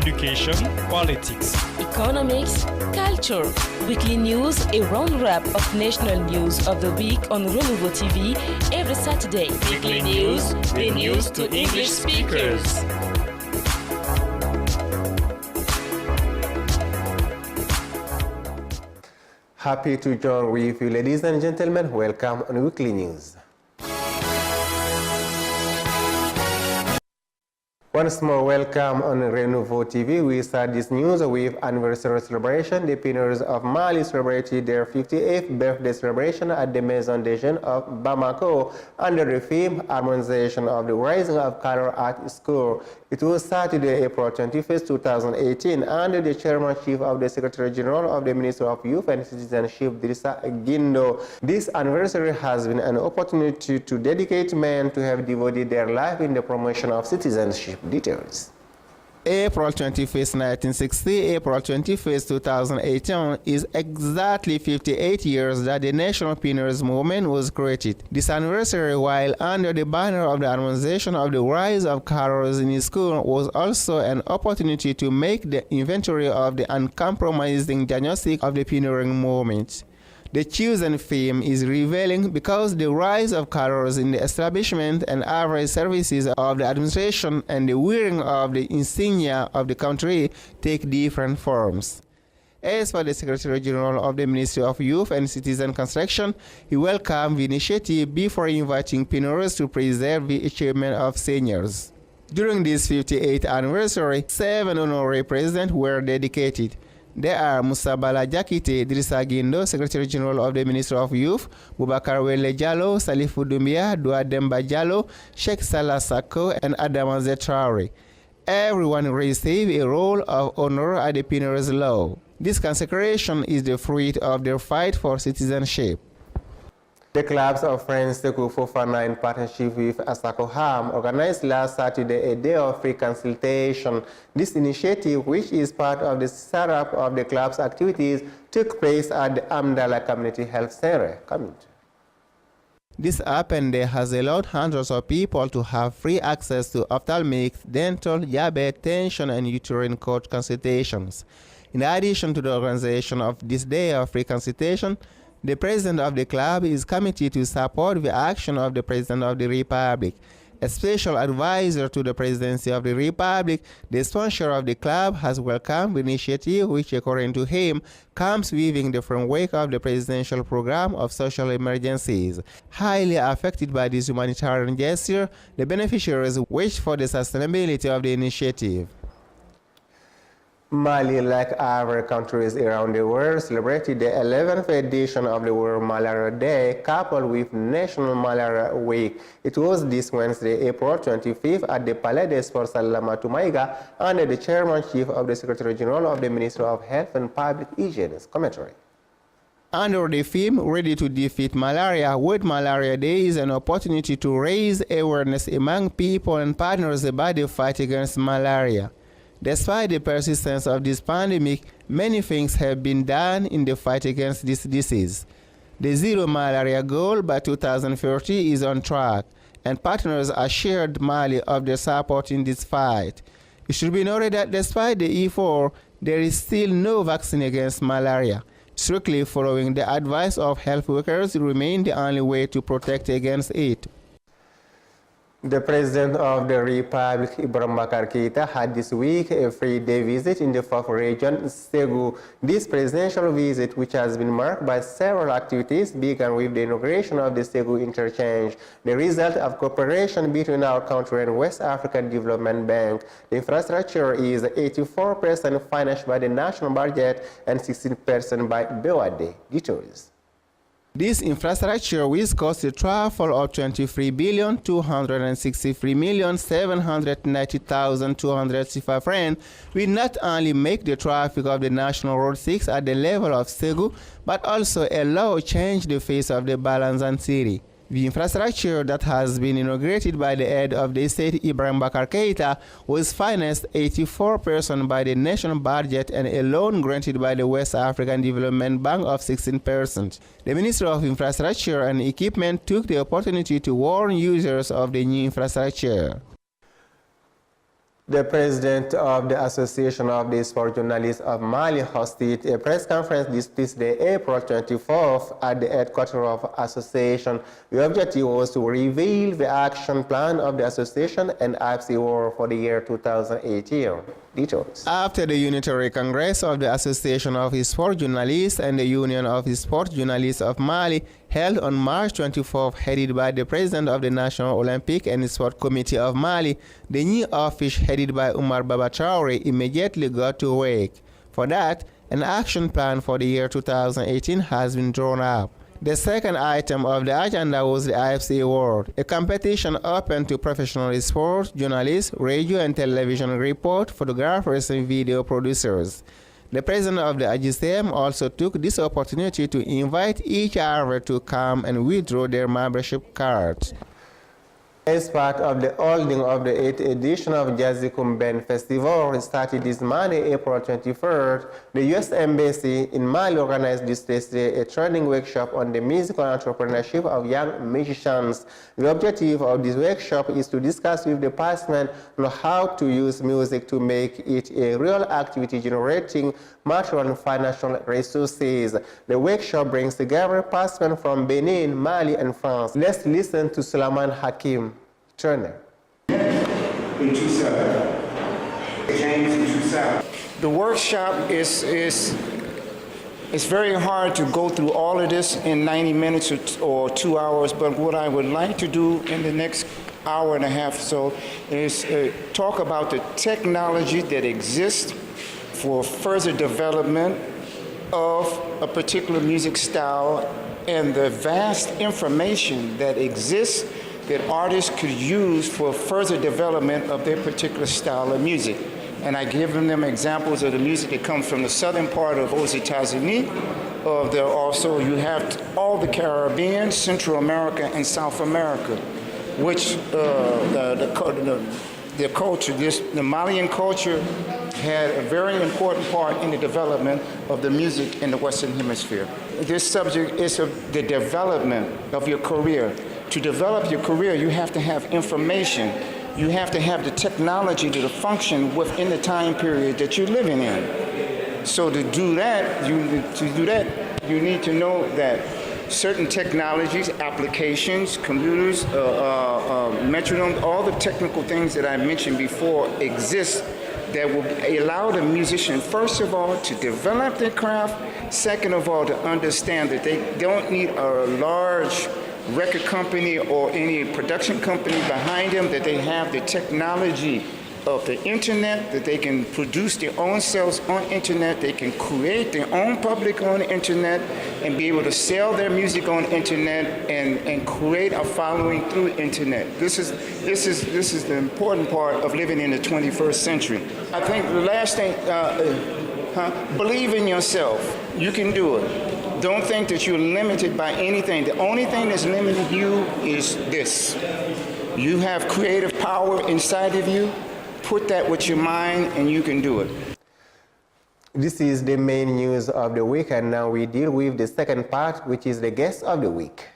education, politics, economics, culture. Weekly News, a roundup of national news of the week on Renouveau TV every Saturday. Weekly News, the news to English speakers. Happy to join with you, ladies and gentlemen. Welcome on Weekly News. Once more, welcome on Renouveau TV. We start this news with anniversary celebration. The pioneers of Mali celebrated their 58th birthday celebration at the Maison des Jeunes of Bamako under the theme Harmonization of the Rising of Color at School. It was Saturday, April 21st, 2018, under the chairmanship of the Secretary General of the Ministry of Youth and Citizenship, Dirisa Gindo. This anniversary has been an opportunity to dedicate men to have devoted their life in the promotion of citizenship. Details. April 21st, 1960, April 21st, 2018 is exactly 58 years that the National Pioneers Movement was created. This anniversary, while under the banner of the Harmonization of the Rise of Colors in school, was also an opportunity to make the inventory of the uncompromising diagnostic of the pioneering movement. The chosen theme is revealing because the rise of colors in the establishment and average services of the administration and the wearing of the insignia of the country take different forms. As for the Secretary General of the Ministry of Youth and Citizen Construction, he welcomed the initiative before inviting pioneers to preserve the achievement of seniors. During this 58th anniversary, 7 honorary presidents were dedicated. There are Musa Bala Jakite, Dirisa Gindo, Secretary General of the Ministry of Youth, Boubacar Wele Diallo, Salifu Doumbia, Douademba Diallo, Sheikh Salah Sako, and Adamaze Traore. Everyone received a roll of honor at the Pioneers Law. This consecration is the fruit of their fight for citizenship. The clubs of Friends Teku Fofana in partnership with Asako Ham organized last Saturday a day of free consultation. This initiative, which is part of the setup of the club's activities, took place at the Amdala Community Health Center. This open day has allowed hundreds of people to have free access to ophthalmics, dental, diabetes, tension, and uterine cord consultations. In addition to the organization of this day of free consultation, the president of the club is committed to support the action of the President of the Republic. A special advisor to the Presidency of the Republic, the sponsor of the club, has welcomed the initiative, which, according to him, comes within the framework of the presidential program of social emergencies. Highly affected by this humanitarian gesture, the beneficiaries wish for the sustainability of the initiative. Mali, like other countries around the world, celebrated the 11th edition of the World Malaria Day, coupled with National Malaria Week. It was this Wednesday, April 25th, at the Palais des Sports Salama Tumaiga, under the chairmanship of the Secretary General of the Ministry of Health and Public Hygiene. Commentary. Under the theme, Ready to Defeat Malaria, World Malaria Day is an opportunity to raise awareness among people and partners about the fight against malaria. Despite the persistence of this pandemic, many things have been done in the fight against this disease. The zero malaria goal by 2030 is on track, and partners assured Mali of their support in this fight. It should be noted that despite the effort, there is still no vaccine against malaria. Strictly following the advice of health workers remains the only way to protect against it. The President of the Republic, Ibrahim Keita, had this week a three-day visit in the fourth region, Segu. This presidential visit, which has been marked by several activities, began with the inauguration of the Segu interchange, the result of cooperation between our country and West African Development Bank. The infrastructure is 84% financed by the national budget and 16% by BOAD. Details. This infrastructure, which cost a total of 23,263,790,265 francs, will not only make the traffic of the National Road 6 at the level of Segu, but also allow change the face of the Balanzan city. The infrastructure that has been inaugurated by the head of the state, Ibrahim Keita, was financed 84% by the national budget and a loan granted by the West African Development Bank of 16%. The Minister of Infrastructure and Equipment took the opportunity to warn users of the new infrastructure. The president of the Association of the Sport Journalists of Mali hosted a press conference this Tuesday, April 24th, at the headquarters of the association. The objective was to reveal the action plan of the association and AFC War for the year 2018. Details. After the Unitary Congress of the Association of Sport Journalists and the Union of Sport Journalists of Mali held on March 24th, headed by the president of the National Olympic and Sport Committee of Mali, the new office headed by Umar Baba Traore immediately got to work. For that, an action plan for the year 2018 has been drawn up. The second item of the agenda was the IFC Award, a competition open to professional sports journalists, radio and television report, photographers and video producers. The president of the AGCM also took this opportunity to invite each other to come and withdraw their membership cards. As part of the holding of the 8th edition of Jazzy Kumben Festival, started this Monday, April 23rd, the U.S. Embassy in Mali organized this Thursday a training workshop on the musical entrepreneurship of young musicians. The objective of this workshop is to discuss with the participants on how to use music to make it a real activity generating material and financial resources. The workshop brings together participants from Benin, Mali, and France. Let's listen to Sulaiman Hakim, trainer. The workshop is very hard to go through all of this in 90 minutes or 2 hours, but what I would like to do in the next hour and a half or so is talk about the technology that exists for further development of a particular music style and the vast information that exists that artists could use for further development of their particular style of music. And I give them examples of the music that comes from the southern part of aux États-Unis. Also, you have all the Caribbean, Central America, and South America, which the culture, the Malian culture had a very important part in the development of the music in the Western Hemisphere. This subject is the development of your career. To develop your career, you have to have information. You have to have the technology to function within the time period that you're living in. So to do that, you need to know that certain technologies, applications, computers, metronome, all the technical things that I mentioned before exist that will allow the musician, first of all, to develop their craft, second of all, to understand that they don't need a large record company or any production company behind them, that they have the technology of the internet, that they can produce their own sales on internet, they can create their own public on the internet and be able to sell their music on internet and create a following through internet. This is the important part of living in the 21st century. I think the last thing, believe in yourself. You can do it. Don't think that you're limited by anything. The only thing that's limiting you is this. You have creative power inside of you. Put that with your mind and you can do it. This is the main news of the week, and now we deal with the second part, which is the guest of the week.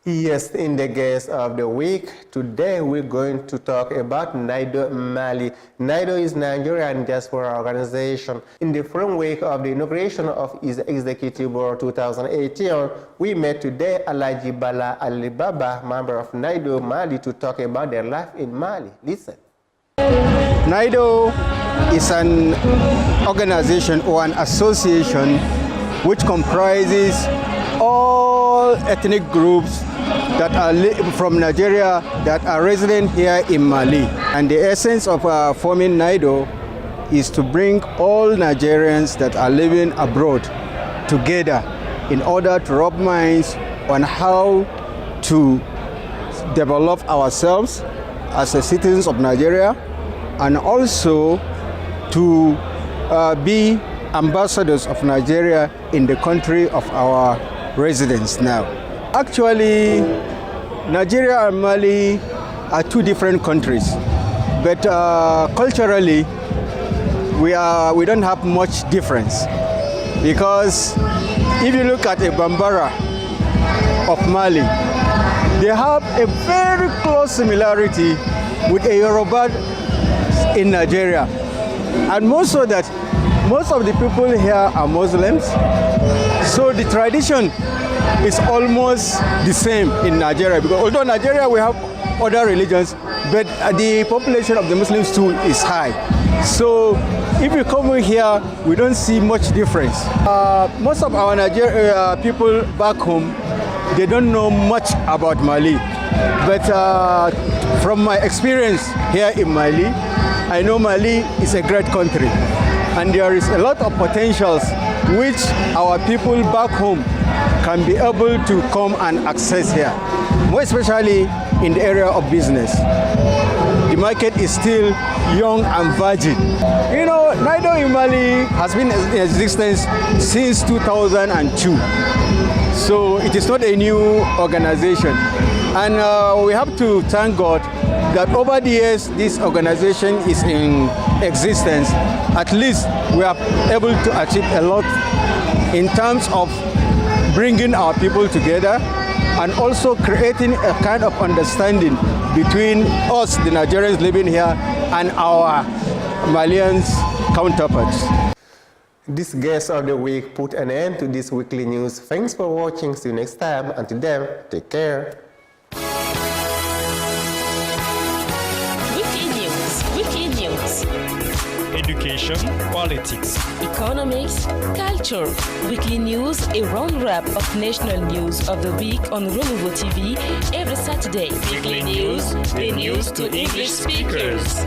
Yes, in the guest of the week, today we're going to talk about NIDO Mali. NIDO is Nigerian Diaspora Organization. In the framework of the inauguration of its Executive Board 2018, we met today Alaji Bala Alibaba, member of NIDO Mali, to talk about their life in Mali. Listen. NIDO is an organization or an association which comprises all ethnic groups that are from Nigeria that are resident here in Mali. And the essence of forming NIDO is to bring all Nigerians that are living abroad together in order to rub minds on how to develop ourselves as citizens of Nigeria, and also to be ambassadors of Nigeria in the country of our residence now. Actually, Nigeria and Mali are two different countries, but culturally we don't have much difference, because if you look at a Bambara of Mali. They have a very close similarity with a Yoruba in Nigeria. And more so that most of the people here are Muslims, so the tradition is almost the same in Nigeria, because although in Nigeria we have other religions, but the population of the Muslims too is high. So if you come here, we don't see much difference. Most of our Nigerian people back home, they don't know much about Mali. But from my experience here in Mali, I know Mali is a great country, and there is a lot of potentials which our people back home can be able to come and access here, more especially in the area of business. The market is still young and virgin. You know, NIDO in Mali has been in existence since 2002. So it is not a new organization. And we have to thank God that over the years this organization is in existence. At least we are able to achieve a lot in terms of bringing our people together and also creating a kind of understanding between us, the Nigerians living here, and our Malians counterparts. This guest of the week put an end to this weekly news. Thanks for watching. See you next time. Until then, take care. Weekly News. Education, politics, Economics, culture. Weekly News, a roundup of national news of the week on Renouveau TV every Saturday. Weekly News, the news to English speakers.